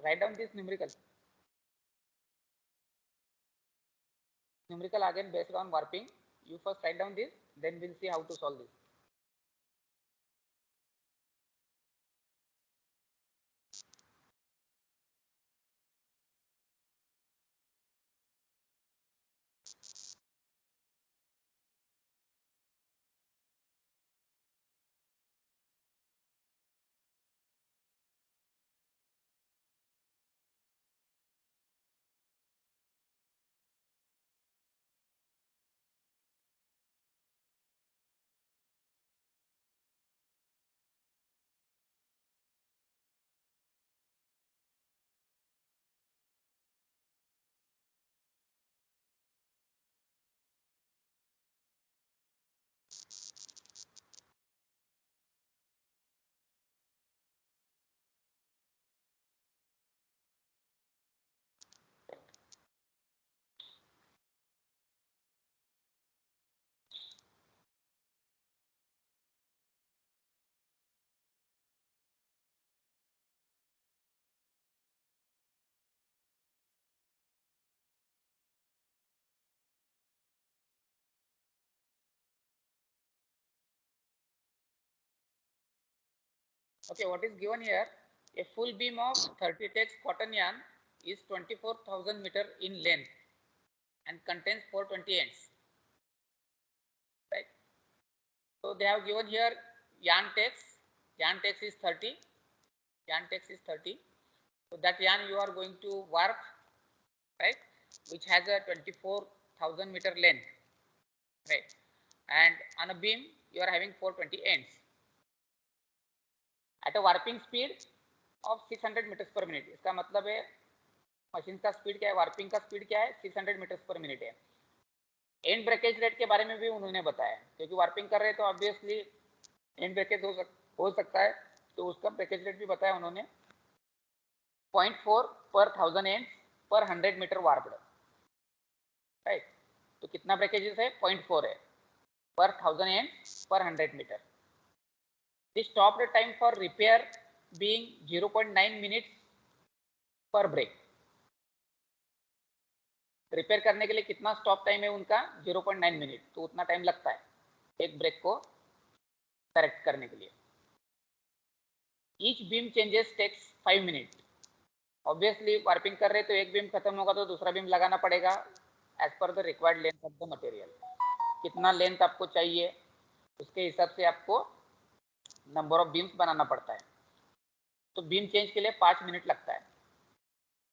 Write down this numerical again based on warping. You first write down this, then we'll see how to solve this. Okay, what is given here? A full beam of 30x cotton yarn is 24,000 meter in length and contains 420 ends. Right? So they have given here yarn tex. Yarn tex is 30. Yarn tex is 30. So that yarn you are going to warp, right? Which has a 24,000 meter length, right? And on a beam you are having 420 ends. At a warping speed of 600 meters per minute. इसका मतलब है machine का speed क्या है, warping का speed क्या है, 600 metres per minute है. एंड ब्रेकेज रेट के बारे में भी उन्होंने बताया, क्योंकि वार्पिंग कर रहे हैं तो ऑब्वियसली एंड ब्रेकेज हो सकता है, तो उसका ब्रेकेज रेट भी बताया उन्होंने. 0.4 पर 1000 एंड पर 100 मीटर वार्प्ड, राइट. तो कितना ब्रेकेजेस है, 0.4 है पर 1000 एंड पर 100 metre. The stop time for repair being 0.9 minutes पर ब्रेक. रिपेयर करने के लिए कितना स्टॉप टाइम है उनका, 0.9 मिनट. तो उतना टाइम लगता है एक ब्रेक को करेक्ट करने के लिए. Each beam changes takes 5 minute. Obviously warping कर रहे तो एक बीम खत्म होगा तो दूसरा बीम लगाना पड़ेगा एज पर the required length of the material. कितना लेंथ आपको चाहिए उसके हिसाब से आपको नंबर ऑफ बीम्स बनाना पड़ता है. तो बीम चेंज के लिए 5 मिनट लगता है.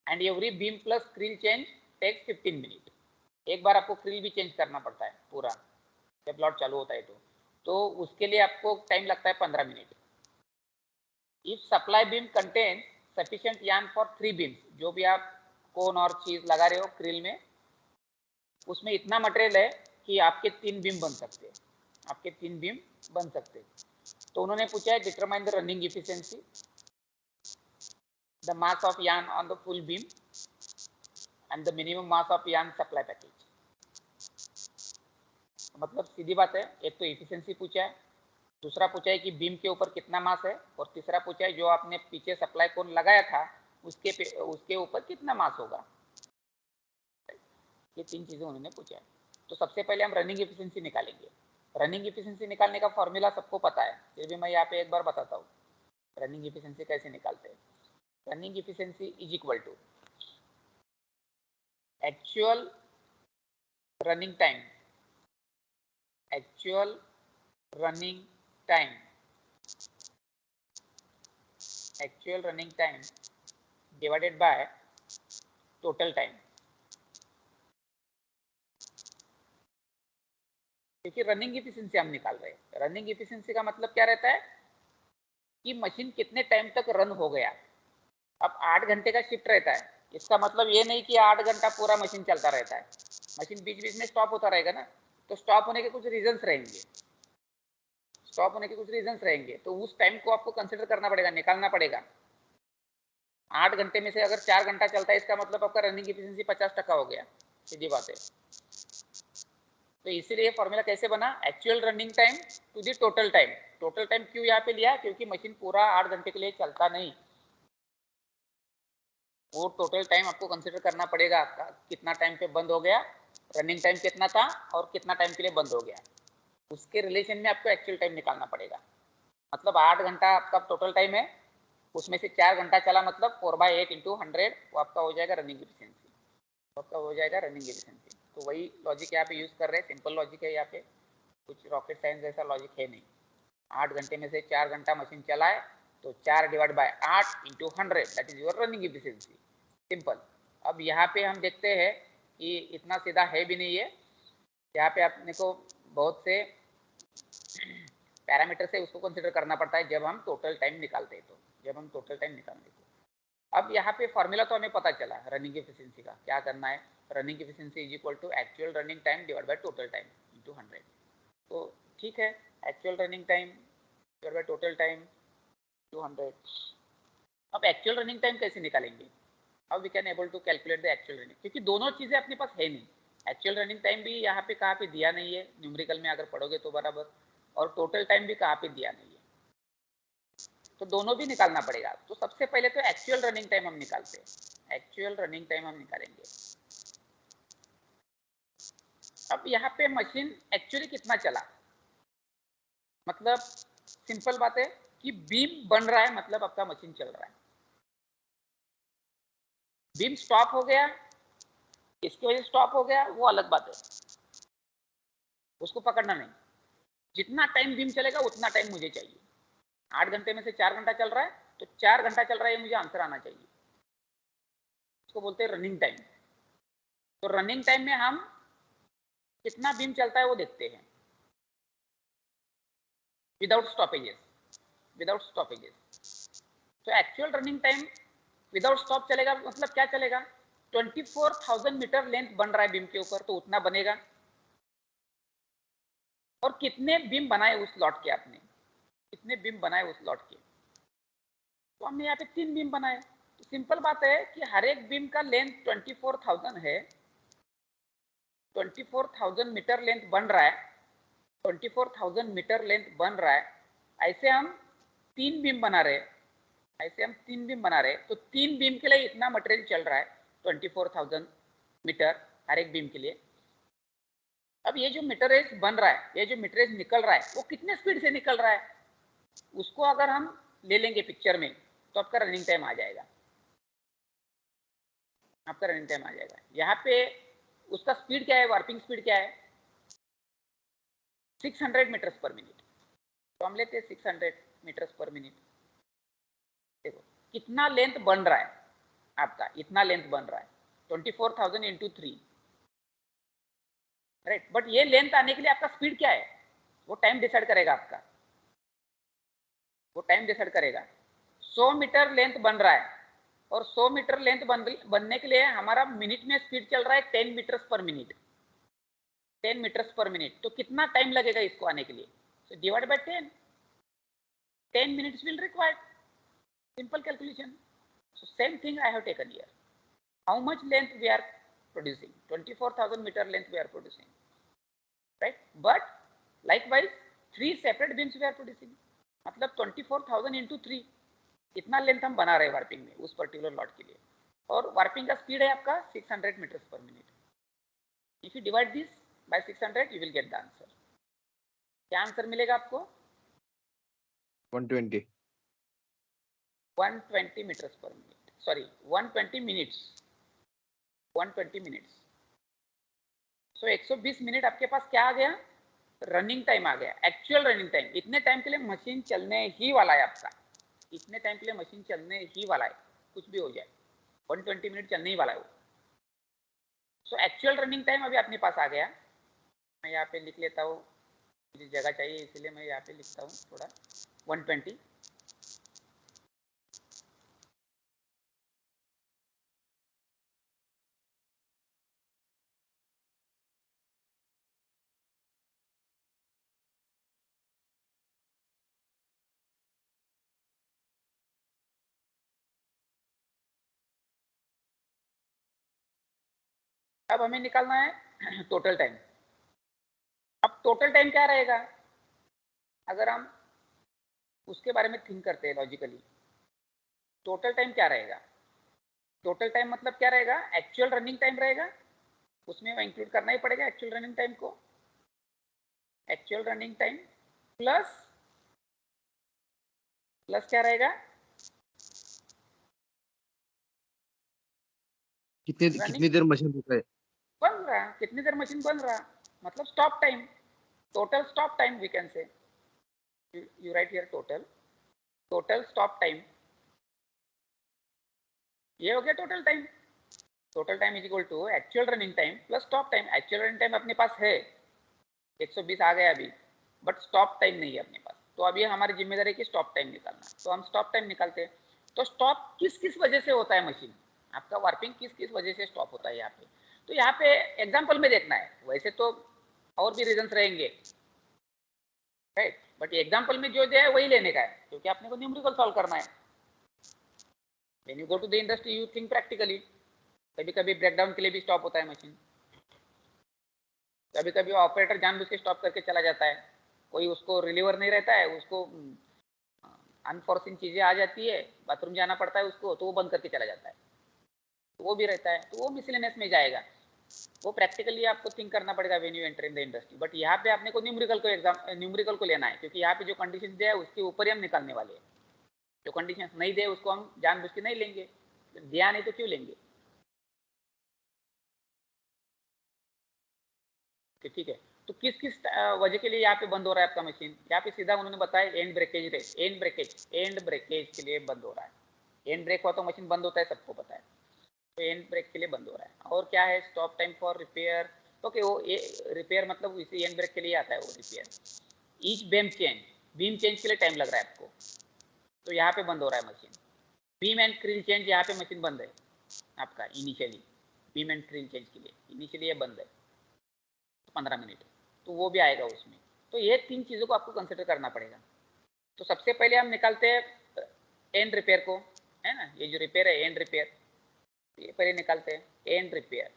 And every beam plus creel change takes 15 minute. एक बार आपको क्रिल भी चेंज करना पड़ता है पूरा जब लॉट चालू होता है तो उसके लिए आपको टाइम लगता है 15 minute. If supply beam contain sufficient yarn for 3 beams, जो भी आप कोन और चीज लगा रहे हो क्रिल में, उसमें इतना मटेरियल है कि आपके 3 बीम बन सकते हैं, आपके 3 बीम बन सकते हैं. तो उन्होंने पूछा है determine the running efficiency, the mass of yarn on the full beam and the minimum mass of yarn supply package. मतलब सीधी बात है, एक तो इफिशिएंसी पूछा है, दूसरा पूछा है कि बीम के ऊपर कितना मास है, और तीसरा पूछा है जो आपने पीछे सप्लाई कोन लगाया था उसके ऊपर कितना मास होगा. ये 3 चीजें उन्होंने पूछा है. तो सबसे पहले हम रनिंग इफिशिएंसी निकालेंगे. रनिंग इफिशिएंसी निकालने का फॉर्मूला सबको पता है, फिर भी मैं यहाँ पे एक बार बताता हूँ रनिंग इफिशिएंसी कैसे निकालते हैं. Running efficiency is equal to actual running time, actual running time divided by total time. क्योंकि रनिंग इफिशिएंसी हम निकाल रहे हैं. रनिंग इफिशिएंसी का मतलब क्या रहता है कि मशीन कितने टाइम तक रन हो गया. अब 8 घंटे का शिफ्ट रहता है, इसका मतलब ये नहीं कि 8 घंटा पूरा मशीन चलता रहता है. मशीन बीच बीच में स्टॉप होता रहेगा ना, तो स्टॉप होने के कुछ रीजंस रहेंगे, तो उस टाइम को आपको कंसिडर करना पड़ेगा, निकालना पड़ेगा. 8 घंटे में से अगर 4 घंटा चलता है, इसका मतलब आपका रनिंग इफिशिएंसी 50% हो गया. सीधी बात है. तो इसीलिए फॉर्मूला कैसे बना, actual running time to the total time. Total time क्यों यहाँ पे लिया, क्योंकि मशीन पूरा 8 घंटे के लिए चलता नहीं. वो टोटल टाइम आपको कंसिडर करना पड़ेगा, आपका कितना टाइम पे बंद हो गया, रनिंग टाइम कितना था और कितना टाइम के लिए बंद हो गया, उसके रिलेशन में आपको एक्चुअल टाइम निकालना पड़ेगा। मतलब 8 घंटा आपका टोटल टाइम है, उसमें से 4 घंटा चला, मतलब 4/8 × 100 वो आपका हो जाएगा रनिंग एफिशिएंसी, आपका हो जाएगा रनिंग एफिशिएंसी। तो वही लॉजिक यहाँ पे यूज कर रहे हैं, सिंपल लॉजिक है, यहाँ पे कुछ रॉकेट साइंस जैसा लॉजिक है नहीं। 8 घंटे में से 4 घंटा मशीन चलाए तो 4 / 8 × 100 that is your running efficiency, simple. अब यहाँ पे हम देखते हैं कि इतना सीधा है भी नहीं है, यहाँ पे अपने को बहुत से पैरामीटर से उसको कंसिडर करना पड़ता है जब हम टोटल टाइम निकालते हैं। तो जब हम टोटल टाइम निकालते हैं, अब यहाँ पे फॉर्मूला तो हमें पता चला रनिंग एफिशिएंसी का, क्या करना है, running efficiency is equal to actual running time divide by total time into 100। तो ठीक है, actual running time divide by total time to 100। अब एक्चुअल रनिंग टाइम कैसे निकालेंगे, अब we can able to calculate the actual running, क्योंकि दोनों चीजें अपने पास है नहीं। एक्चुअल रनिंग टाइम भी यहाँ पे कहाँ पे दिया नहीं है न्यूमेरिकल में, अगर पढ़ोगे तो बराबर, और टोटल टाइम भी कहाँ पे दिया नहीं है, तो दोनों भी निकालना पड़ेगा। तो सबसे पहले तो एक्चुअल रनिंग टाइम हम निकालते हैं, एक्चुअल रनिंग टाइम हम निकालेंगे। अब यहाँ पे मशीन एक्चुअली कितना चला, मतलब सिंपल बात है कि बीम बन रहा है, मतलब आपका मशीन चल रहा है। बीम स्टॉप हो गया, इसकी वजह से स्टॉप हो गया, वो अलग बात है, उसको पकड़ना नहीं। जितना टाइम बीम चलेगा उतना टाइम मुझे चाहिए। 8 घंटे में से 4 घंटा चल रहा है, तो 4 घंटा चल रहा है, मुझे आंसर आना चाहिए, इसको बोलते हैं रनिंग टाइम। तो रनिंग टाइम में हम कितना बीम चलता है वो देखते हैं, विदाउट स्टॉपेजेस, विदाउट स्टॉपेजेस। तो actual running time without stop चलेगा, मतलब क्या चलेगा, 24,000 मीटर लेंथ बन रहा है बीम के ऊपर, तो उतना बनेगा। और कितने बीम बनाए उस लॉट के, आपने कितने बीम बनाए उस लॉट के, तो हमने यहाँ पे 3 बीम बनाए। तो सिंपल बात है कि हर एक बीम का लेंथ 24,000 है, 24,000 मीटर लेंथ बन रहा है, 24,000 मीटर लेंथ बन रहा है। ऐसे हम 3 बीम बना रहे, ऐसे हम 3 बीम बना रहे, तो 3 बीम के लिए इतना मटेरियल चल रहा है 24,000 मीटर हर एक बीम के लिए। अब ये जो मटेरियल बन रहा है, ये जो मटेरियल निकल रहा है, वो कितने स्पीड से निकल रहा है, उसको अगर हम ले लेंगे पिक्चर में, तो आपका रनिंग टाइम आ जाएगा, आपका रनिंग टाइम आ जाएगा। यहाँ पे उसका स्पीड क्या है, वार्पिंग स्पीड क्या है, 600 मीटर्स पर मिनट। तो हम लेते हैं 600 मीटर्स पर मिनट। देखो कितना लेंथ बन रहा है आपका, इतना लेंथ बन रहा है 24,000 इंटू 3, राइट। बट ये लेंथ आने के लिए आपका स्पीड क्या है, वो टाइम डिसाइड करेगा आपका, वो टाइम डिसाइड करेगा। 100 मीटर लेंथ बन रहा है, और 100 मीटर लेंथ बनने के लिए हमारा मिनट में स्पीड चल रहा है 10 metres per minute, 10 metres per minute. तो कितना टाइम लगेगा इसको आने के लिए, so divide by 10, 10 minutes will required, simple calculation. So same thing I have taken here. How much length we are producing, 24,000 meter length we are producing, right? But likewise 3 separate beams we are producing, मतलब 24,000 into 3, इतना length हम बना रहे हैं warping में उस particular lot के लिए, और वार्पिंग का स्पीड है आपका 600 metres per minute. If you divide this by 600 you will get the answer. क्या आंसर मिलेगा आपको, 120 metres per minute, sorry 120 minutes, 120 minutes. So 120 minute आपके पास क्या आ गया, रनिंग टाइम आ गया, एक्चुअल रनिंग टाइम। इतने टाइम के लिए मशीन चलने ही वाला है आपका, इतने टाइम के लिए मशीन चलने ही वाला है, कुछ भी हो जाए 120 मिनट चलने ही वाला है वो। सो एक्चुअल रनिंग टाइम अभी अपने पास आ गया। मैं यहाँ पे लिख लेता हूँ, मुझे जगह चाहिए इसलिए मैं यहाँ पे लिखता हूँ थोड़ा 120। अब हमें निकालना है टोटल टाइम। अब टोटल टाइम क्या रहेगा, अगर हम उसके बारे में थिंक करते हैं लॉजिकली, टोटल टाइम क्या रहेगा, टोटल टाइम मतलब क्या रहेगा, एक्चुअल रनिंग टाइम रहेगा, उसमें इंक्लूड करना ही पड़ेगा एक्चुअल रनिंग टाइम को। एक्चुअल रनिंग टाइम प्लस क्या रहेगा, कितनी देर मशीन रुक रहा है, बन रहा, कितनी देर मशीन बन रहा, मतलब stop time, total stop time we can say, you write here total stop time, ये हो गया total time. Total time is equal to actual running time plus stop time. Actual running time अपने पास है 120 आ गया अभी, बट स्टॉप टाइम नहीं है अपने पास, तो अभी हमारी जिम्मेदारी है कि स्टॉप टाइम निकालना, तो हम स्टॉप टाइम निकालते हैं। तो स्टॉप किस किस वजह से होता है, मशीन आपका वर्किंग किस किस वजह से स्टॉप होता है यहाँ पे, तो यहाँ पे एग्जाम्पल में देखना है, वैसे तो और भी रीजंस रहेंगे, राइट, बट एग्जाम्पल में जो दिया है वही लेने का है, क्योंकि आपने को न्यूमेरिकल सॉल्व करना है। When you go to the industry you think practically. कभी कभी ब्रेकडाउन के लिए भी स्टॉप होता है मशीन, कभी कभी ऑपरेटर जानबूझ के स्टॉप करके चला जाता है, कोई उसको रिलीवर नहीं रहता है, उसको अनफॉर्सिन चीजें आ जाती है, बाथरूम जाना पड़ता है उसको, तो वो बंद करके चला जाता है, तो वो भी रहता है, तो वो मिसलेनियस में जाएगा। वो प्रैक्टिकली आपको थिंक करना पड़ेगा when you enter in the industry, but यहाँ पे आपने को न्यूमेरिकल को लेना है, क्योंकि यहाँ पे जो कंडीशन दिया है उसके ऊपर ही हम निकालने वाले हैं। जो कंडीशन नहीं दे उसको हम जानबूझ के नहीं लेंगे, दिया नहीं तो क्यों लेंगे, ठीक है। तो किस किस वजह के लिए यहाँ पे बंद हो रहा है आपका मशीन, यहाँ पे सीधा उन्होंने बताया and breakage rate, and breakage के लिए बंद हो रहा है। एंड ब्रेक हुआ तो मशीन बंद होता है, सबको पता है, तो एंड ब्रेक के लिए बंद हो रहा है। और क्या है, stop time for repair, okay, वो रिपेयर मतलब इसी एंड ब्रेक के लिए आता है वो रिपेयर। ईच बीम चेंज के लिए टाइम लग रहा है आपको, तो यहाँ पे बंद हो रहा है machine. Beam and krill change, यहाँ पे मशीन बंद है आपका initially, beam and krill change के लिए इनिशियली ये बंद है 15 मिनट, तो वो भी आएगा उसमें। तो ये 3 चीज़ों को आपको कंसिडर करना पड़ेगा। तो सबसे पहले हम निकालते हैं एंड रिपेयर को, है ना, ये जो रिपेयर है एंड रिपेयर, ये पहले निकालते हैं एंड रिपेयर।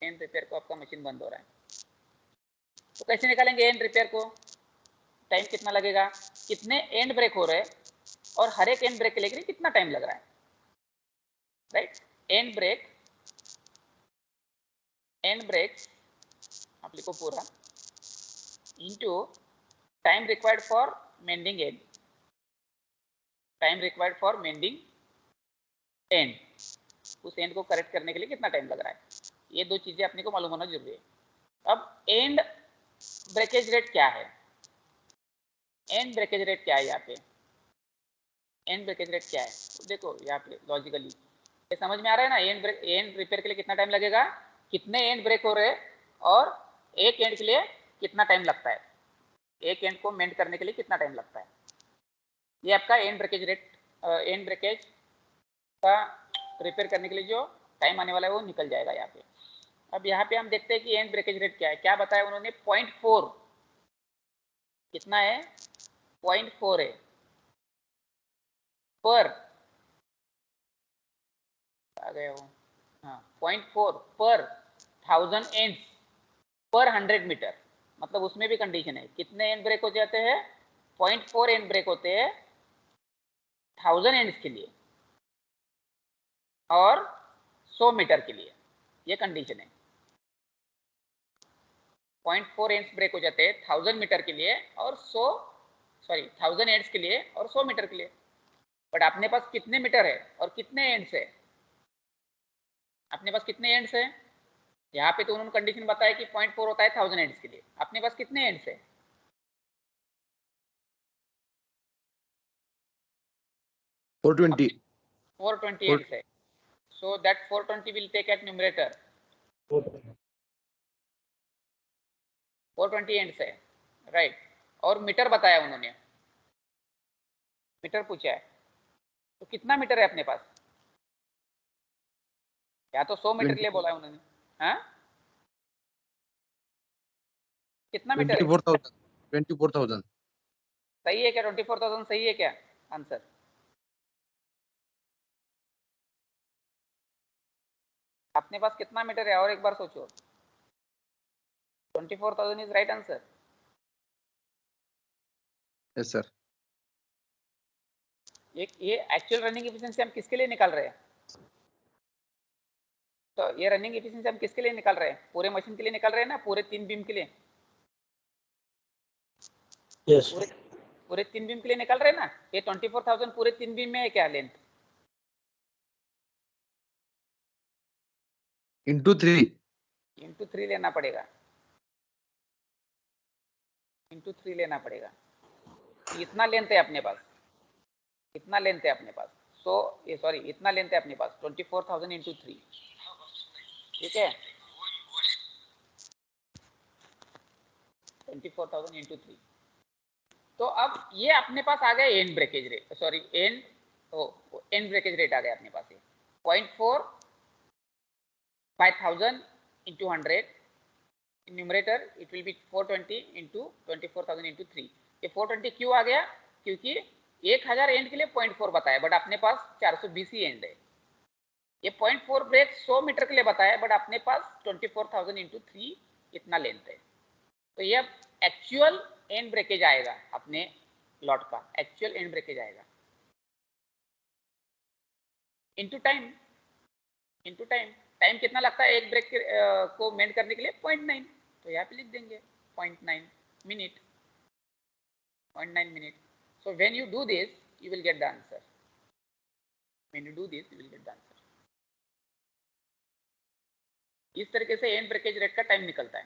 एंड रिपेयर को आपका मशीन बंद हो रहा है, तो कैसे निकालेंगे एंड रिपेयर को, टाइम कितना लगेगा, कितने एंड ब्रेक हो रहे हैं और हर एक एंड ब्रेक के लिए कितना टाइम लग रहा है, राइट। एंड ब्रेक आप लिखो पूरा into time required for mending and, time required for mending and, उस एंड को करेक्ट करने के लिए कितना टाइम लग रहा है, ये 2 चीजें अपने को मालूम होना जरूरी है। अब एंड ब्रेकेज रेट क्या है, एंड ब्रेकेज रेट क्या है, यहाँ पे एंड ब्रेकेज रेट क्या है, तो देखो यहाँ पे लॉजिकली ये समझ में आ रहा है ना, एंड रिपेयर के लिए कितना टाइम लगेगा, कितने एंड ब्रेक हो रहे और एक एंड के लिए कितना टाइम लगता है, एक एंड को मेंड करने के लिए कितना टाइम लगता है, ये आपका and breakage rate, and breakage का रिपेयर करने के लिए जो टाइम आने वाला है वो निकल जाएगा यहाँ पे। अब यहाँ पे हम देखते हैं कि एंड ब्रेकेज रेट क्या है, क्या बताया उन्होंने 0.4, कितना है 0.4 है पर, आ गया वो, हाँ 0.4 पर 1000 एंड्स पर 100 मीटर, मतलब उसमें भी कंडीशन है, कितने एंड ब्रेक हो जाते हैं 0.4 एंड ब्रेक होते हैं 1000 एंड्स के लिए और 100 मीटर के लिए, ये कंडीशन है। 0.4 एंड्स ब्रेक हो जाते हैं 1000 मीटर के लिए और 1000 एंड्स के लिए और 100 मीटर के लिए, बट अपने पास कितने मीटर है और कितने एंड्स है, अपने पास कितने एंड्स है, यहाँ पे तो उन्होंने कंडीशन बताया कि 0.4 होता है 1000 एंड्स के लिए, अपने पास कितने एंड्स है 420 एंड्स है, so that 420 will take at numerator, 420 ends है, राइट। और मीटर बताया उन्होंने, मीटर पूछा है, तो कितना मीटर है अपने पास, या तो 100 मीटर के लिए बोला है उन्होंने, हाँ कितना मीटर है, 24,000 सही है क्या 24,000 सही है क्या आंसर, अपने पास कितना मीटर है और एक बार सोचो, 24,000 is right answer, yes sir. ये एक्चुअल रनिंग एफिशिएंसी हम किसके लिए निकाल रहे हैं? तो ये रनिंग एफिशिएंसी हम किसके लिए निकाल रहे हैं? पूरे मशीन के लिए निकाल रहे हैं ना, पूरे 3 बीम के लिए? यस पूरे 3 बीम के लिए निकाल रहे हैं ना? ये 24,000 पूरे 3 बीम में है क्या लेंथ? इंटू 3 इंटू 3 लेना पड़ेगा, इंटू 3 लेना पड़ेगा। इतना लेंथ है अपने पास, इतना लेंथ है अपने पास। ये सॉरी, इतना लेंथ है अपने पास 24,000 इंटू 3, ठीक है? 24,000 इंटू 3। तो अब ये अपने पास आ गया and breakage rate, sorry and breakage rate आ गया अपने पास। ये 0.4 by 1000 into 100 in numerator it will be 420 into 24,000 into 3। ये 420 क्यों आ गया? क्योंकि 1000 एंड के लिए 0.4 बताया, बट अपने पास 420 ही एंड है। ये 0.4 ब्रेक 100 मीटर के लिए बताया, बट अपने पास 24,000 into 3 इतना लेंथ है। तो ये एक्चुअल एंड ब्रेकेज आएगा अपने लॉट का, एक्चुअल एंड ब्रेकेज आएगा into time. Into time, time कितना लगता है एक ब्रेक को मेंट करने के लिए? 0.9। तो यहाँ पे लिख देंगे 0.9 minute, 0.9 minute. So when you do this you will get the answer, when you do this you will get the answer. इस तरीके से एंड ब्रेकेज रेट का टाइम निकलता है।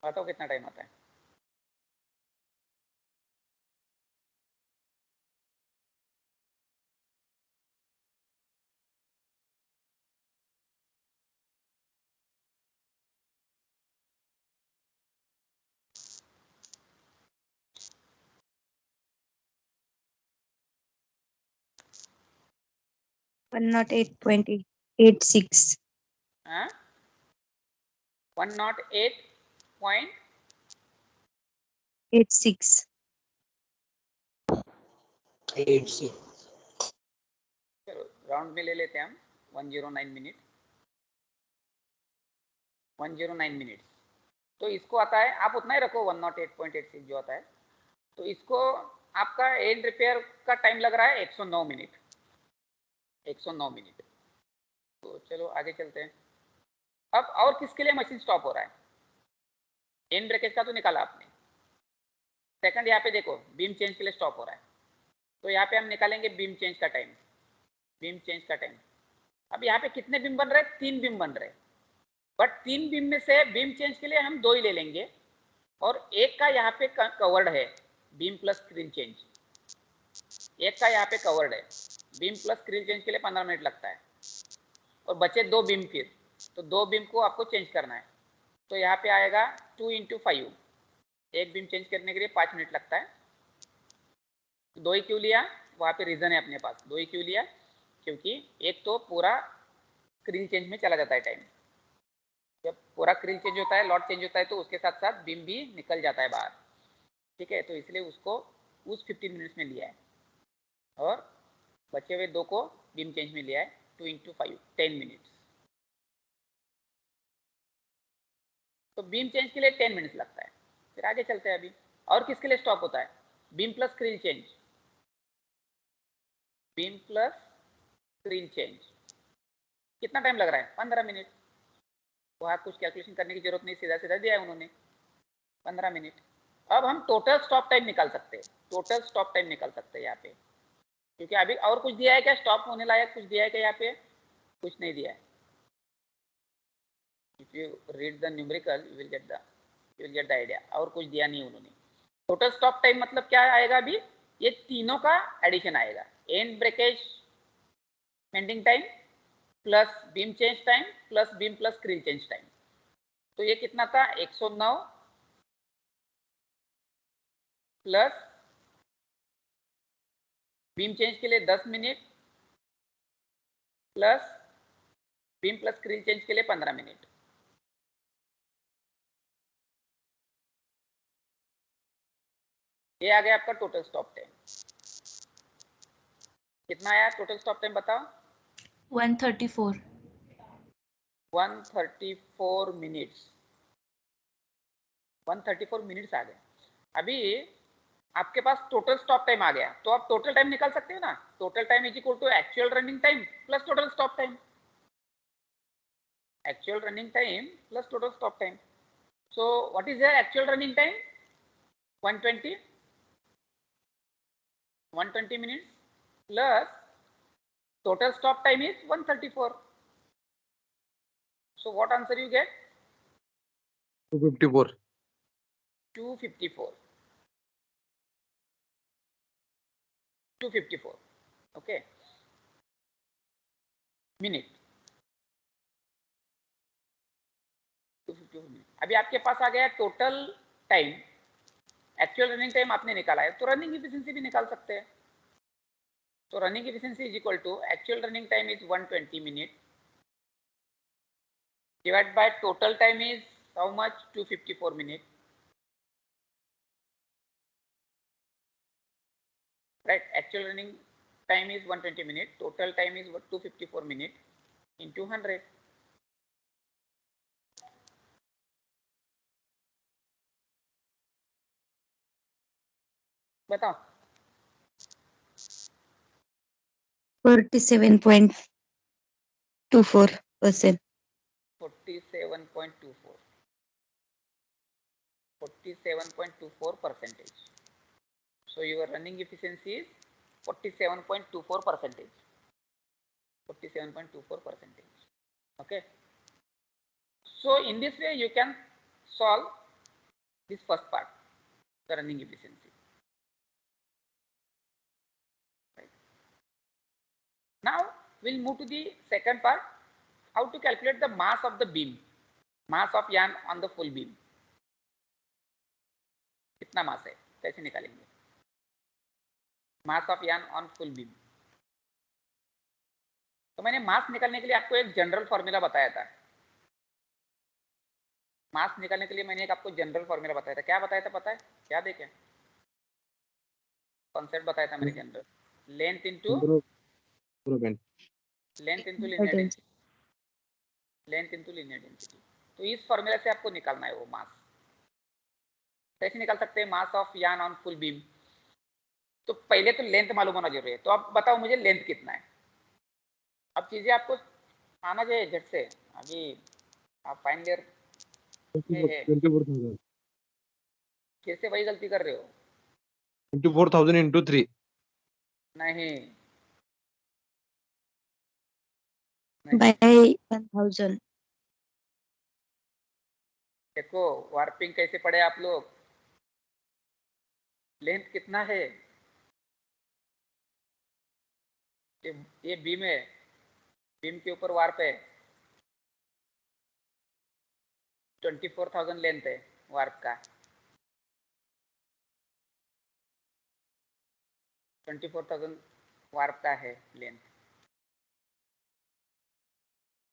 बताओ कितना टाइम आता है? One not 8.86. 108.86। 86. चलो राउंड में ले लेते हैं हम 109 मिनट, 109 मिनट। तो इसको आता है, आप उतना ही रखो 108.86 जो आता है। तो इसको आपका एंड रिपेयर का टाइम लग रहा है 109 मिनट, 109 मिनट। तो चलो आगे चलते हैं। अब और किसके लिए मशीन स्टॉप हो रहा है? एंड ब्रेकेज का तो निकाला आपने। सेकंड यहाँ पे देखो बीम चेंज के लिए स्टॉप हो रहा है, तो यहाँ पे हम निकालेंगे बीम चेंज का टाइम, बीम चेंज का टाइम। अब यहाँ पे कितने बीम बन रहे हैं? 3 बीम बन रहे हैं, बट 3 बीम में से बीम चेंज के लिए हम 2 ही ले लेंगे, और एक का यहाँ पे कवर्ड है बीम प्लस स्क्रीन चेंज, एक का यहाँ पे कवर्ड है। बीम प्लस स्क्रीन चेंज के लिए 15 मिनट लगता है, और बचे 2 बीम फिर, तो 2 बीम को आपको चेंज करना है। तो यहाँ पे आएगा 2 into 5, एक बीम चेंज करने के लिए 5 मिनट लगता है। 2 ही क्यों लिया? वहाँ पे रीजन है अपने पास। 2 ही क्यों लिया? क्योंकि एक तो पूरा स्क्रीन चेंज में चला जाता है टाइम, जब पूरा क्रील चेंज होता है, लॉट चेंज होता है, तो उसके साथ साथ बीम भी निकल जाता है बाहर, ठीक है? तो इसलिए उसको उस 15 मिनट्स में लिया है, और बचे हुए 2 को बीम चेंज में लिया है 2 into 5, 10 मिनट्स। तो बीम चेंज के लिए 10 मिनट्स लगता है। फिर आगे चलते हैं अभी, और किसके लिए स्टॉप होता है? Beam plus creel change, beam plus creel change कितना टाइम लग रहा है? 15 मिनट। वहाँ कुछ कैलकुलेशन करने की जरूरत नहीं, सीधा सीधा दिया है उन्होंने 15 मिनट। अब हम टोटल स्टॉप टाइम निकाल सकते हैं, टोटल स्टॉप टाइम निकाल सकते हैं यहाँ पे, क्योंकि अभी और कुछ दिया है क्या स्टॉप होने लायक? कुछ दिया है क्या यहाँ पे? कुछ नहीं दिया है। If you read the numerical you will get the idea. और कुछ दिया नहीं उन्होंने। टोटल स्टॉप टाइम मतलब क्या आएगा? अभी ये तीनों का एडिशन आएगा, and breakage mending time plus beam change time plus beam plus creel change time. तो ये कितना था? 109 प्लस बीम चेंज के लिए 10 minute plus beam plus creel change के लिए 15 मिनट। ये आ गया आपका टोटल स्टॉप टाइम। कितना आया टोटल स्टॉप टाइम बताओ? 134. 134 मिनट्स, 134 मिनट्स आ गए। अभी आपके पास टोटल स्टॉप टाइम आ गया, तो आप टोटल टाइम निकाल सकते हो ना। Total time is equal to actual running time plus total stop time, actual running time plus total stop time. So what is their actual running time 120 minutes plus total stop time is 134. So what answer you get? 254. 254. 254. Okay. Minute. 254 minute. अभी आपके पास आ गया total time, actual running time आपने निकाला है, तो running efficiency भी निकाल सकते हैं। तो running efficiency is equal to actual running time is 120 minute divide by total time is how much 254 minute, right? Actual running time is 120 minutes, total time is 254 minutes into 100. बताओ 47.24%. 47.24, 47.24%. So your running efficiency is 47.24%, 47.24%. Okay, so in this way you can solve this first part, the running efficiency. Right. Now we'll move to the second part, how to calculate the mass of the beam, mass of yarn on the full beam. कितना मास है, कैसे निकालेंगे mass of yarn on full beam. तो मैंने मास निकालने के लिए आपको एक जनरल फॉर्मूला बताया था, मास निकालने के लिए मैंने एक आपको जनरल फॉर्मूला बताया था। क्या बताया था पता है, क्या देखें कॉन्सेप्ट बताया था मैंने general, length into length into linear density, length into linear density. तो इस फॉर्मूला से आपको निकालना है वो मास। कैसे निकाल सकते हैं mass of yarn on full beam? तो पहले तो लेंथ मालूम होना जरूरी है। तो आप बताओ मुझे लेंथ कितना है। अब चीजें आपको आना चाहिए झट से, अभी आप फाइनल ईयर में है, 24,000. फिर से वही गलती कर रहे हो। 24,000 into 3. नहीं By 1,000. देखो वार्पिंग कैसे पढ़े आप लोग, लेंथ कितना है, ये बीम है, बीम के ऊपर वार्प है, 24,000 लेंथ है वार्प का, 24,000 वार्प का है लेंथ।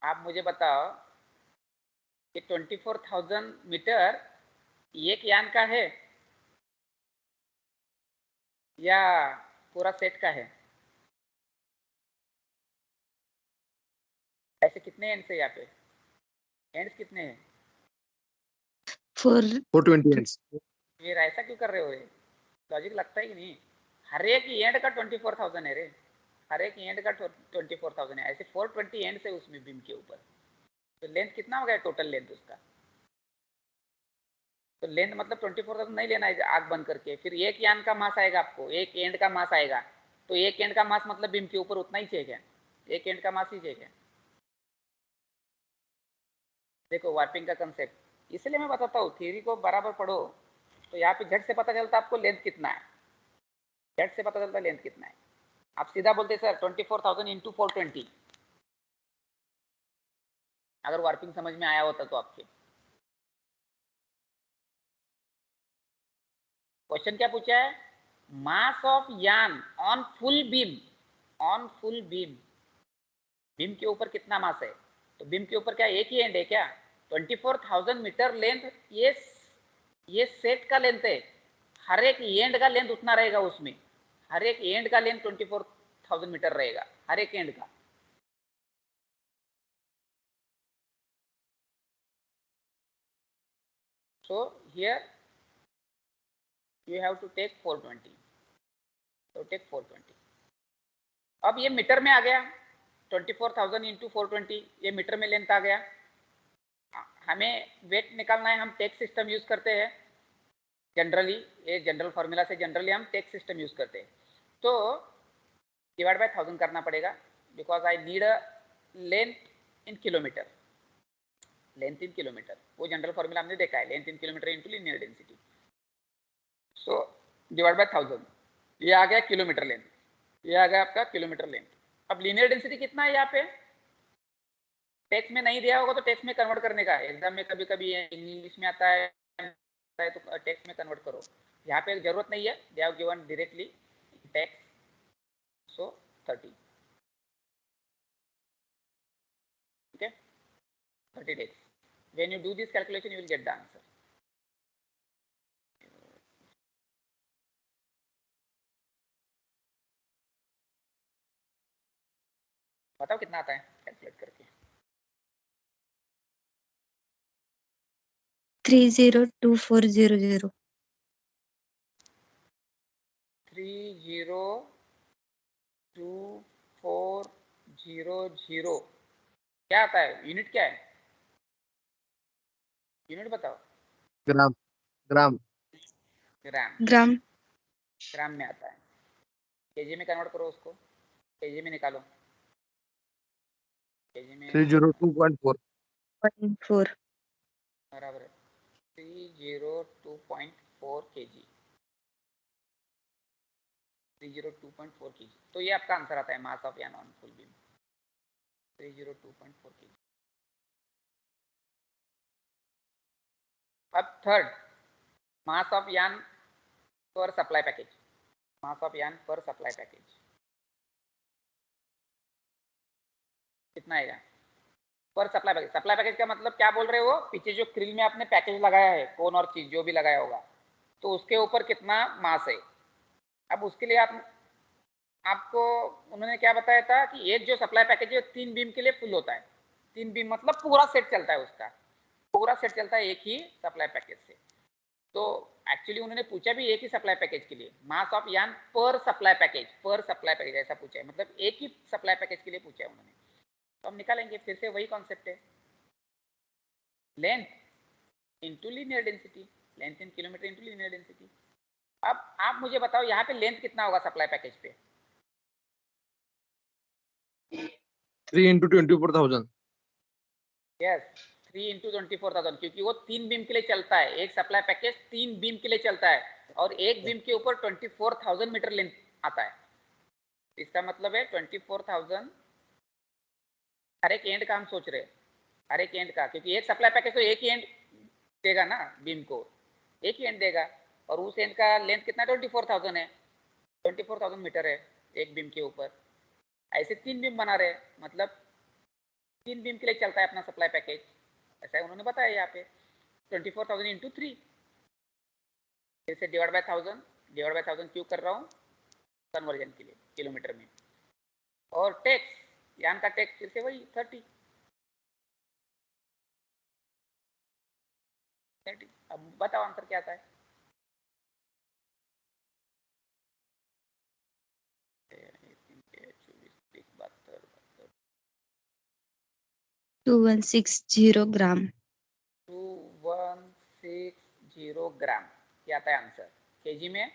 आप मुझे बताओ कि 24,000 मीटर एक यान का है या पूरा सेट का है? ऐसे कितने एंड्स है यहाँ पे, एंड्स कितने हैं? 420 ends. फिर ऐसा क्यों कर रहे हो, लॉजिक लगता है कि नहीं? हर एक एंड का 24,000 है रे, हर एक एंड का 24,000 है, ऐसे 420 एंड्स है उसमें बीम के ऊपर। तो लेंथ कितना हो गया टोटल लेंथ उसका? तो लेंथ मतलब 24,000 नहीं लेना है आग बंद करके, फिर एक यान का मास आएगा आपको, एक एंड का मास आएगा। तो एक एंड का मास मतलब बीम के ऊपर उतना ही चाहिए क्या, एक एंड का मास ही चाहिए क्या? देखो वार्पिंग का कंसेप्ट, इसलिए मैं बताता हूँ थ्योरी को बराबर पढ़ो, तो यहाँ पे झट से पता चलता आपको लेंथ कितना है, झट से पता चलता लेंथ कितना है। आप सीधा बोलते सर 24,000 इंटू 420, अगर वार्पिंग समझ में आया होता तो आपके। क्वेश्चन क्या पूछा है, mass of yarn on full beam, on full beam, beam के ऊपर कितना मास है? तो बीम के ऊपर क्या एक ही एंड है क्या? 24,000 मीटर लेंथ, ये सेट का लेंथ है, हर एक एंड का लेंथ उतना रहेगा उसमें, हर एक एंड का लेंथ 24,000 मीटर रहेगा, हर एक एंड का। So here you have to take 420, तो टेक 420। अब ये मीटर में आ गया, 24,000 इंटू 420, ये मीटर में लेंथ आ गया। हमें वेट निकालना है, हम टेक सिस्टम यूज करते हैं जनरली, ये जनरल फार्मूला से जनरली हम टेक सिस्टम यूज करते हैं। तो डिवाइड बाय 1000 करना पड़ेगा, because I need a length in kilometre, length in kilometre, वो जनरल फार्मूला हमने देखा है, length in kilometre into linear density. So divide by 1000, ये आ गया किलोमीटर लेंथ, ये आ गया आपका किलोमीटर लेंथ। अब लीनियर डेंसिटी कितना है यहाँ पे, टेक्स्ट में नहीं दिया होगा तो टेक्स्ट में कन्वर्ट करने का, एग्जाम में कभी कभी इंग्लिश में आता है तो टेक्स्ट में कन्वर्ट करो, यहाँ पे जरूरत नहीं है, they have given directly text. So 30, okay, 30 days. When you do this calculation, you will get the answer. बताओ कितना आता है कैलकुलेट करके। 302400। 302400 क्या आता है, यूनिट क्या है, यूनिट बताओ। ग्राम, ग्राम, ग्राम, ग्राम। ग्राम में आता है, केजी में कन्वर्ट करो उसको, केजी में निकालो, केजी में 302.4 4। बराबर है 302.4 केजी, 302.4 केजी। तो ये आपका आंसर आता है मास ऑफ यान ऑन फुल बीम, 302.4 केजी। अब थर्ड, मास ऑफ यान पर सप्लाई पैकेज, मास ऑफ यान पर सप्लाई पैकेज कितना आएगा पर सप्लाई पैकेज। सप्लाई पैकेज का मतलब क्या बोल रहे हो, पीछे जो क्रिल में आपने पैकेज लगाया है, कौन और चीज जो भी लगाया होगा, तो उसके ऊपर कितना मास है। अब उसके लिए आपको उन्होंने क्या बताया था कि एक जो सप्लाई पैकेज है 3 बीम के लिए फुल होता है, 3 बीम मतलब पूरा सेट चलता है, उसका पूरा सेट चलता है एक ही सप्लाई पैकेज से। तो एक्चुअली उन्होंने पूछा भी एक ही सप्लाई पैकेज के लिए, मास ऑफ यान पर सप्लाई पैकेज, पर सप्लाई पैकेज ऐसा पूछा है, मतलब एक ही सप्लाई पैकेज के लिए पूछा है उन्होंने। तो हम निकालेंगे फिर से वही कॉन्सेप्ट है, length into linear density, length in kilometre into linear density. अब आप मुझे बताओ यहाँ पे लेंथ कितना होगा सप्लाई पैकेज पे, 3 into 24,000। यस 3 इंटू 24,000, क्योंकि वो 3 बीम के लिए चलता है, एक सप्लाई पैकेज 3 बीम के लिए चलता है, और एक बीम के ऊपर 24,000 मीटर लेंथ आता है। इसका मतलब है 24,000 हर एक एंड का हम सोच रहे हैं, हर एक एंड का, क्योंकि एक सप्लाई पैकेज तो एक ही एंड देगा ना, बीम को एक ही एंड देगा, और उस एंड का लेंथ कितना 24,000 है, 24,000 मीटर है एक बीम के ऊपर। ऐसे 3 बीम बना रहे, मतलब 3 बीम के लिए चलता है अपना सप्लाई पैकेज, ऐसा है उन्होंने बताया यहाँ पे। 24,000 इंटू 3, फिर से डिवाइड बाय 1000, डिवाइड बाय 1000 क्यों कर रहा हूँ, कन्वर्जन के लिए किलोमीटर में। और टैक्स, यान का टैक्स फिर से वही 30। अब बताओ आंसर क्या आता है। 2160 ग्राम। 2160 ग्राम क्या आता है आंसर, केजी में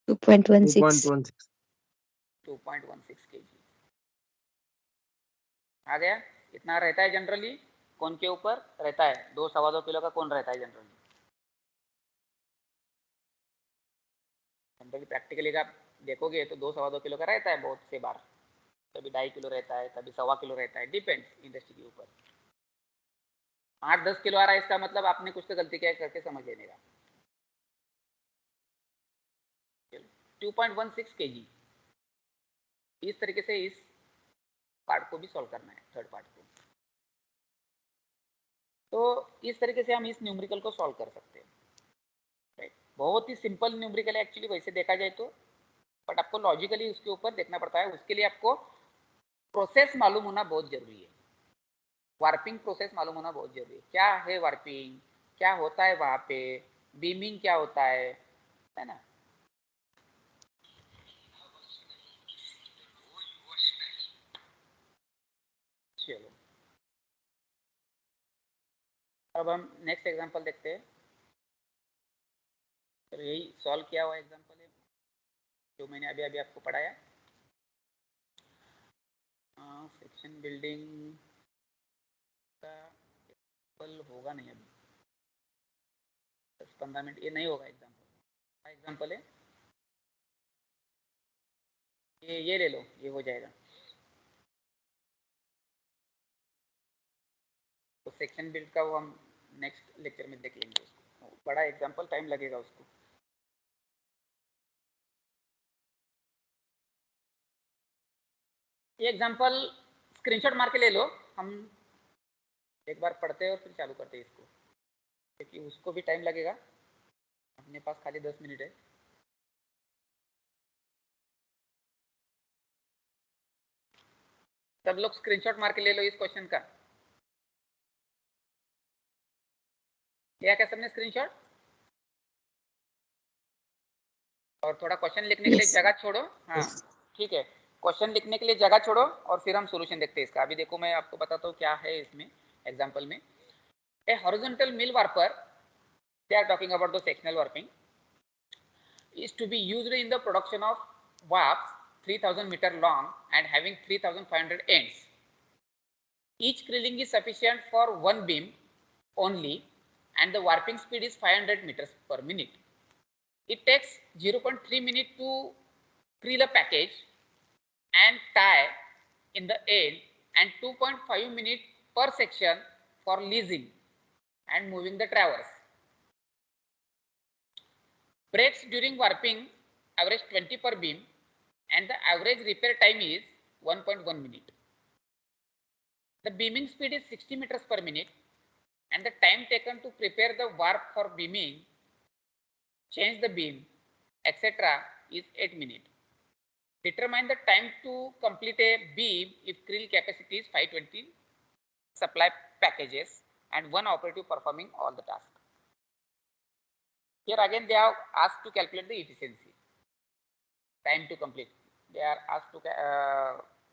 2.16। 2.16 केजी आ गया। इतना रहता है जनरली, कौन के ऊपर रहता है, 2-2.25 किलो का कौन रहता है जनरली, जनरली प्रैक्टिकली का देखोगे तो 2-2.25 किलो का रहता है बहुत से बार, कभी 2.5 किलो रहता है, कभी 1.25 किलो रहता है, डिपेंड्स इंडस्ट्री के ऊपर। 8-10 किलो आ रहा है, इसका मतलब आपने कुछ तो गलती क्या करके समझ लेने का। 2.16 केजी, इस तरीके से इस पार्ट को भी सॉल्व करना है, थर्ड पार्ट को। तो इस तरीके से हम इस न्यूमेरिकल को सॉल्व कर सकते हैं, राइट। बहुत ही सिंपल न्यूमेरिकल है एक्चुअली वैसे देखा जाए तो, बट आपको लॉजिकली उसके ऊपर देखना पड़ता है, उसके लिए आपको प्रोसेस मालूम होना बहुत जरूरी है, वार्पिंग प्रोसेस मालूम होना बहुत जरूरी है, क्या है वार्पिंग, क्या होता है वहाँ पे, बीमिंग क्या होता है ना। चलो अब हम नेक्स्ट एग्जांपल देखते हैं। तो यही सॉल्व किया हुआ एग्जांपल है जो मैंने अभी अभी आपको पढ़ाया। सेक्शन बिल्डिंग का एग्जांपल होगा नहीं अभी 10-15 मिनट, ये नहीं होगा एग्जांपल। एग्जांपल है ये ले लो, ये हो जाएगा। तो सेक्शन बिल्ड का वो हम नेक्स्ट लेक्चर में देख लेंगे उसको, बड़ा एग्जांपल टाइम लगेगा उसको। ये एग्जांपल स्क्रीनशॉट मार के ले लो, हम एक बार पढ़ते हैं और फिर चालू करते हैं इसको, क्योंकि उसको भी टाइम लगेगा। अपने पास खाली 10 मिनट है। सब लोग स्क्रीनशॉट मार के ले लो इस क्वेश्चन का। लिया क्या सबने स्क्रीनशॉट? और थोड़ा क्वेश्चन लिखने के लिए Yes. जगह छोड़ो। हाँ ठीक है, क्वेश्चन लिखने के लिए जगह छोड़ो और फिर हम सॉल्यूशन देखते हैं इसका। अभी देखो मैं आपको बताता हूँ क्या है इसमें एग्जांपल में। A horizontal mill warper, they are talking about the sectional warping, is to be used in the production of warps 3000 meter long and having 3500 ends. Each drilling is sufficient for one beam only and the warping speed is 500 meters per minute. It takes 0.3 minutes to drill a package and tie in the end and 2.5 minutes per section for leasing and moving the traverse. Breaks during warping average 20 per beam and the average repair time is 1.1 minute. The beaming speed is 60 meters per minute and the time taken to prepare the warp for beaming, change the beam, etc. is 8 minutes. Determine the time to complete a beam if krill capacity is 520 supply packages and one operative performing all the tasks. Here again they are asked to calculate the efficiency, time to complete. They are asked to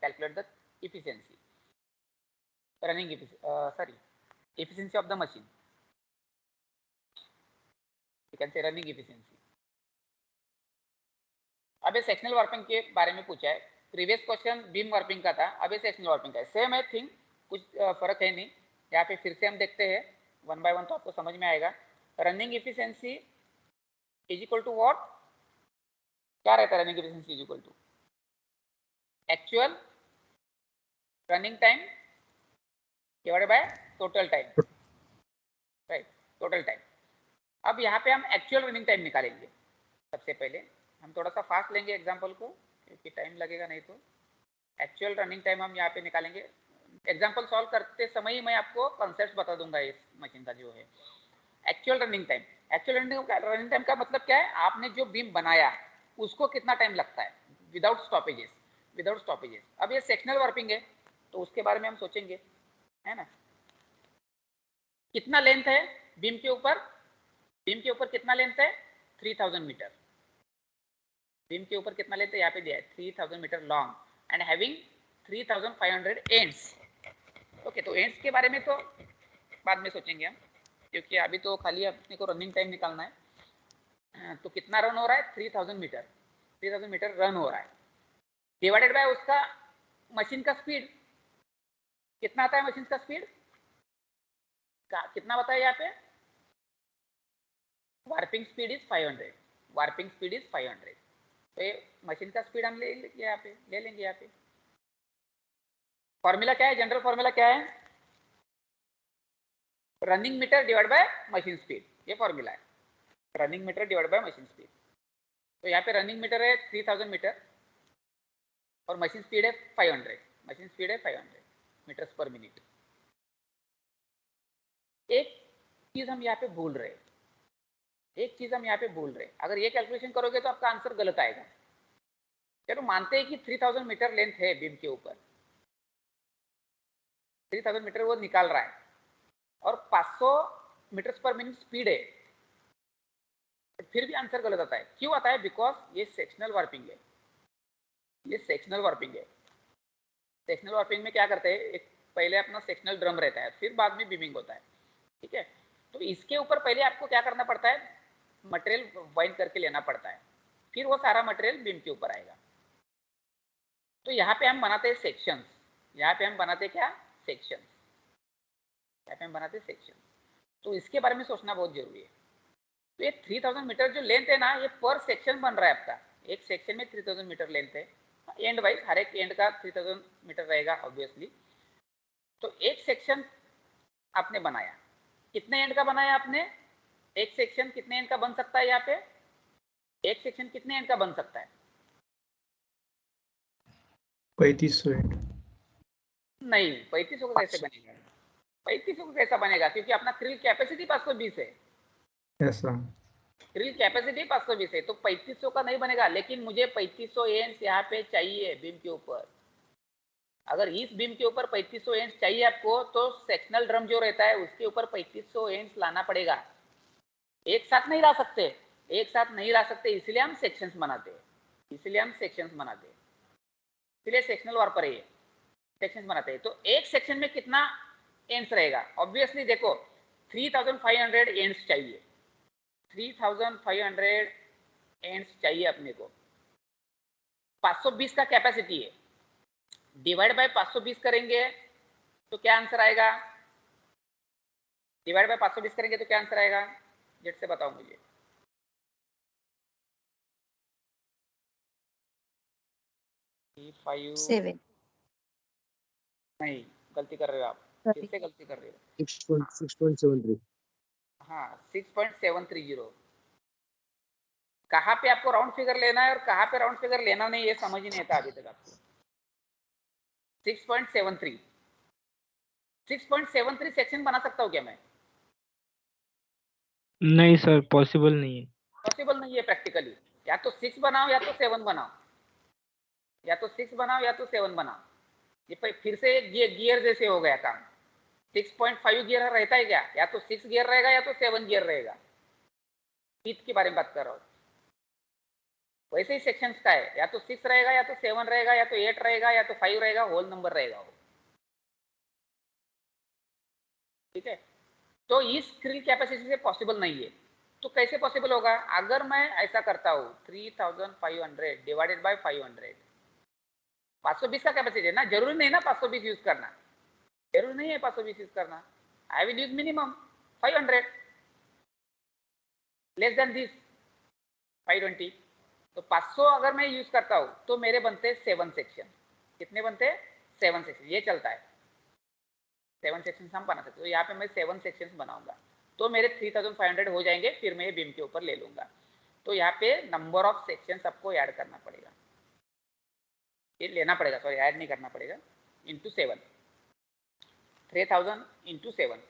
calculate the efficiency, running efficiency of the machine. You can say running efficiency. अब ये sectional warping के बारे में पूछा है। Previous question beam warping का था, अब ये सेक्शनल वार्पिंग का है। सेम है थिंग, कुछ फर्क है नहीं। यहाँ पे फिर से हम देखते हैं वन बाय वन, तो आपको समझ में आएगा। Running efficiency is equal to what? क्या रहता है running efficiency is equal to actual running time divided by total time, right? Total time. अब यहाँ पे हम एक्चुअल रनिंग टाइम निकालेंगे। सबसे पहले हम थोड़ा सा फास्ट लेंगे एग्जाम्पल को, क्योंकि टाइम लगेगा नहीं तो। एक्चुअल रनिंग टाइम हम यहाँ पे निकालेंगे। एग्जाम्पल सॉल्व करते समय ही मैं आपको कॉन्सेप्ट बता दूंगा इस मशीन का जो है। Actual running time, actual running time का मतलब क्या है? आपने जो बीम बनाया उसको कितना टाइम लगता है विदाउट स्टॉपेजेस, विदाउट स्टॉपेजेस। अब ये सेक्शनल वार्पिंग है तो उसके बारे में हम सोचेंगे, है ना। कितना लेंथ है बीम के ऊपर? बीम के ऊपर कितना लेंथ है? 3000 मीटर। बीम के ऊपर कितना लेंथ है यहाँ पे दिया है 3000 metre long and having 3500 ends. Okay, तो एंड्स के बारे में तो बाद में सोचेंगे हम, क्योंकि अभी तो खाली अपने को रनिंग टाइम निकालना है। तो कितना रन हो रहा है? 3000 मीटर, 3000 मीटर रन हो रहा है, डिवाइडेड बाय उसका मशीन का स्पीड। कितना आता है मशीन का स्पीड? कितना बताया यहाँ पे? Warping speed is 500, warping speed is 500। तो ये मशीन का स्पीड हम ले लेंगे यहाँ पे, ले लेंगे यहाँ पे। फॉर्मूला क्या है? जनरल फॉर्मूला क्या है? Running metre divide by machine speed, ये फॉर्मूला है। Running metre divide by machine speed. तो यहाँ पे रनिंग मीटर है 3000 मीटर और मशीन स्पीड है 500, मशीन स्पीड है 500 मीटर्स पर मिनट। एक चीज हम यहाँ पे भूल रहे, एक चीज हम यहाँ पे भूल रहे। अगर ये कैलकुलेशन करोगे तो आपका आंसर गलत आएगा। चलो मानते हैं कि 3000 मीटर लेंथ है बीम के ऊपर, 3000 मीटर वो निकाल रहा है और 500 मीटर्स पर मिनट स्पीड है। फिर भी आंसर गलत आता है। क्यों आता है? बिकॉज ये सेक्शनल वार्पिंग है, ये सेक्शनल वार्पिंग है। सेक्शनल वार्पिंग में क्या करते हैं, एक पहले अपना सेक्शनल ड्रम रहता है, फिर बाद में बीमिंग होता है, ठीक है। तो इसके ऊपर पहले आपको क्या करना पड़ता है, मटेरियल वाइंड करके लेना पड़ता है, फिर वो सारा मटेरियल बीम के ऊपर आएगा। तो यहाँ पे हम बनाते हैं सेक्शंस, यहाँ पे हम बनाते क्या, सेक्शंस, यहाँ पे हम बनाते हैं सेक्शन। तो इसके बारे में सोचना बहुत जरूरी है। तो ये 3000 मीटर जो लेंथ है ना, ये पर सेक्शन बन रहा है आपका, एक सेक्शन में 3000 मीटर लेंथ है, एंड वाइज हर एक एंड का 3000 मीटर रहेगा ऑब्वियसली। तो एक सेक्शन आपने बनाया, कितने एंड का बनाया आपने, एक सेक्शन कितने एंड का बन सकता है, यहाँ पे एक सेक्शन कितने एंड का बन सकता है, 3500 एंड। नहीं 3500 को कैसे बनेगा, 3500 को कैसा बनेगा, क्योंकि अपना क्रिल कैपेसिटी 520 है, ऐसा क्रिल कैपेसिटी 520 है, तो 3500 का नहीं बनेगा। लेकिन मुझे 3500 एंड्स यहाँ पे चाहिए बीम के ऊपर। अगर इस बीम के ऊपर 3500 एंड्स चाहिए आपको, तो सेक्शनल ड्रम जो रहता है उसके ऊपर 3500 एंड्स लाना पड़ेगा। एक साथ नहीं ला सकते, एक साथ नहीं ला सकते, इसलिए हम सेक्शंस बनाते हैं, इसलिए हम सेक्शंस बनाते हैं, इसलिए सेक्शनल वार्पर है, सेक्शंस बनाते हैं। तो एक सेक्शन में कितना एंड्स रहेगा, ऑब्वियसली देखो 3500 एंड्स चाहिए, 3500 एंड्स चाहिए अपने को, 520 का कैपेसिटी है, डिवाइड बाय 520 करेंगे तो क्या आंसर आएगा, डिवाइड बाय 520 करेंगे तो क्या आंसर आएगा, झट से बताओ मुझे। सेवन, नहीं, गलती कर रहे हो आप, फिर से गलती कर रहे हो। 6.73. हाँ 6.730। कहाँ पे आपको राउंड फिगर लेना है और कहाँ पे राउंड फिगर लेना नहीं, ये समझ ही नहीं आता अभी तक आपको। 6.73, 6.73 सेक्शन बना सकता हूँ क्या मैं? नहीं सर, पॉसिबल नहीं है। पॉसिबल नहीं है प्रैक्टिकली। या तो 6 बनाओ या तो 7 बनाओ, या तो 6 बनाओ या तो 7 बनाओ। ये फिर से गियर जैसे हो गया काम। 6.5 गियर रहता है क्या, या तो 6 गियर रहेगा या तो 7 गियर रहेगा, टीथ के बारे में बात कर रहा हूँ। वैसे ही सेक्शंस का है, या तो 6 रहेगा या तो 7 रहेगा या तो 8 रहेगा या तो 5 रहेगा, होल नंबर रहेगा वो, ठीक है। तो इस क्रिल कैपेसिटी से पॉसिबल नहीं है। तो कैसे पॉसिबल होगा, अगर मैं ऐसा करता हूँ 3500 डिवाइडेड बाय 500, 520 का कैपेसिटी है ना, जरूरी नहीं ना 520 यूज करना, जरूरी नहीं है 520 यूज करना, I will use minimum 500, less than this 520। तो 500 अगर मैं यूज करता हूँ तो मेरे बनते 7 सेक्शन, कितने बनते 7 सेक्शन, ये चलता है 7 सेक्शन हम बना सकते। तो यहाँ पे मैं 7 सेक्शन बनाऊंगा तो मेरे 3500 हो जाएंगे, फिर मैं ये बीम के ऊपर ले लूंगा। तो यहाँ पे नंबर ऑफ सेक्शन आपको ऐड करना पड़ेगा, ये लेना पड़ेगा, सॉरी ऐड नहीं करना पड़ेगा, इंटू 7, 3000 इंटू 7,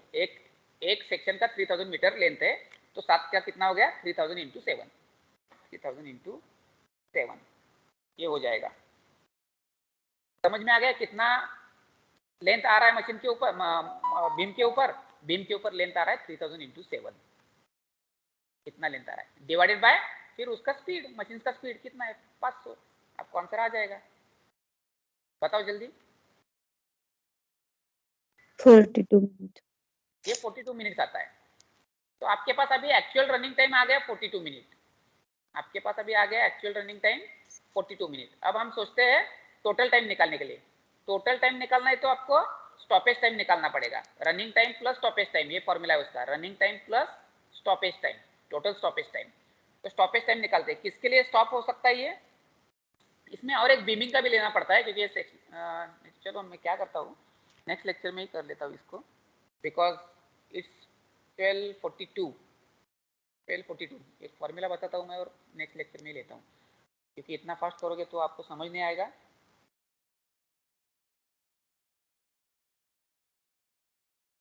एक सेक्शन का 3000 मीटर लेंथ है, तो 7 का कितना हो गया, 3000 इंटू 7, 3000 इंटू 7, ये हो जाएगा। समझ में आ गया कितना लेंथ आ रहा है मशीन के ऊपर, बीम के ऊपर, बीम के ऊपर लेंथ आ रहा है 3000 इंटू 7, कितना लेंथ आ रहा है, डिवाइडेड बाय फिर उसका स्पीड, मशीन का स्पीड कितना है 500, आपको आंसर आ जाएगा। बताओ जल्दी। 42 मिनट। ये 42 मिनट्स आता है। तो आपके पास अभी एक्चुअल रनिंग टाइम आ गया 42 मिनट, आपके पास अभी आ गया एक्चुअल रनिंग टाइम 42 मिनट। अब हम सोचते हैं टोटल टाइम निकालने के लिए, टोटल टाइम निकालना है तो आपको स्टॉपेज टाइम निकालना पड़ेगा, running time plus stoppage time, ये फॉर्मूला है उसका, running time plus stoppage time, total stoppage time. तो स्टॉपेज टाइम निकालते हैं, किसके लिए स्टॉप हो सकता है ये, इसमें और एक बीमिंग का भी लेना पड़ता है, क्योंकि ये चलो मैं क्या करता हूँ नेक्स्ट लेक्चर में ही कर लेता हूँ इसको, बिकॉज इट्स 12:42, एक फॉर्मूला बताता हूँ मैं और नेक्स्ट लेक्चर में ही लेता हूँ, क्योंकि इतना फास्ट करोगे तो आपको समझ नहीं आएगा।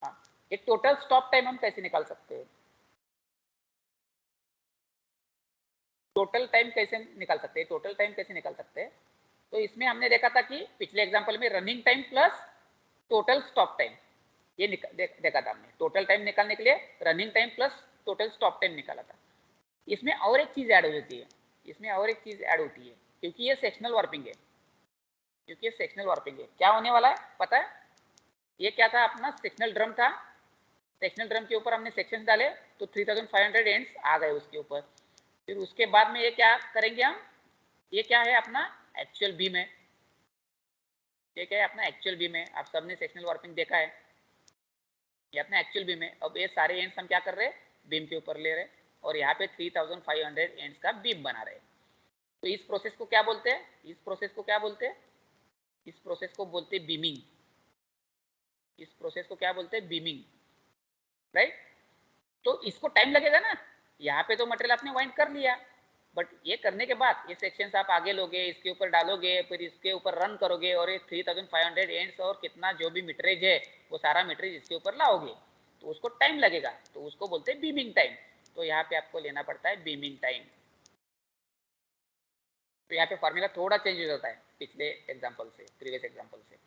हाँ, ये टोटल स्टॉप टाइम हम कैसे निकाल सकते हैं, टोटल टाइम कैसे निकाल सकते हैं, टोटल टाइम कैसे निकाल सकते हैं। तो इसमें हमने देखा था कि पिछले एग्जांपल में running time plus total stop time, ये देखा था हमने, टोटल टाइम निकालने के लिए running time plus total stop time निकाला था। इसमें और एक चीज ऐड हो जाती है, इसमें और एक चीज ऐड होती है, क्योंकि ये सेक्शनल वार्पिंग है, क्योंकि ये सेक्शनल वार्पिंग है। क्या होने वाला है पता है? ये क्या था अपना सेक्शनल ड्रम था, सेक्शनल ड्रम के ऊपर हमने सेक्शंस डाले तो 3500 एंड्स आ गए उसके ऊपर। फिर उसके बाद में ये क्या करेंगे हम, ये क्या है अपना एक्चुअल बीम है, ये क्या है अपना एक्चुअल बीम है। आप सबने सेक्शनल वार्पिंग देखा है, ये अपना एक्चुअल बीम है। अब ये सारे एंड्स हम क्या कर रहे हैं, बीम के ऊपर ले रहे हैं और यहाँ पे 3500 एंड्स का बीम बना रहे हैं। तो इस प्रोसेस को क्या बोलते हैं, इस प्रोसेस को क्या बोलते हैं, इस प्रोसेस को बोलते हैं बीमिंग, इस प्रोसेस को क्या बोलते हैं, बीमिंग, राइट। तो इसको टाइम लगेगा ना, यहाँ पे तो मटेरियल आपने वाइंड कर लिया, बट ये करने के बाद ये सेक्शंस आप आगे लोगे, इसके ऊपर डालोगे, फिर इसके ऊपर रन करोगे और ये 3500 एंड्स और कितना जो भी मीटरेज है वो सारा मीटरेज इसके ऊपर लाओगे, तो उसको टाइम लगेगा, तो उसको बोलते हैं बीमिंग टाइम। तो यहाँ पे आपको लेना पड़ता है बीमिंग टाइम। तो यहाँ पे फॉर्मूला थोड़ा चेंज हो जाता है पिछले एग्जाम्पल से, प्रीवियस एग्जाम्पल से।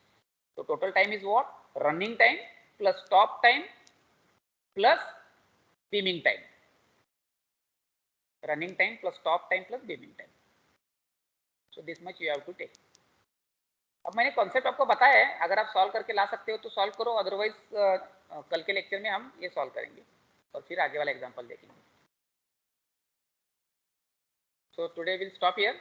तो total time is what, running time plus stop time plus beaming time, running time plus stop time plus beaming time. So this much you have to take. अब मैंने concept आपको बताया है, अगर आप सॉल्व करके ला सकते हो तो सॉल्व करो, अदरवाइज कल के लेक्चर में हम ये सॉल्व करेंगे और फिर आगे वाला एग्जाम्पल देखेंगे। So today will stop here.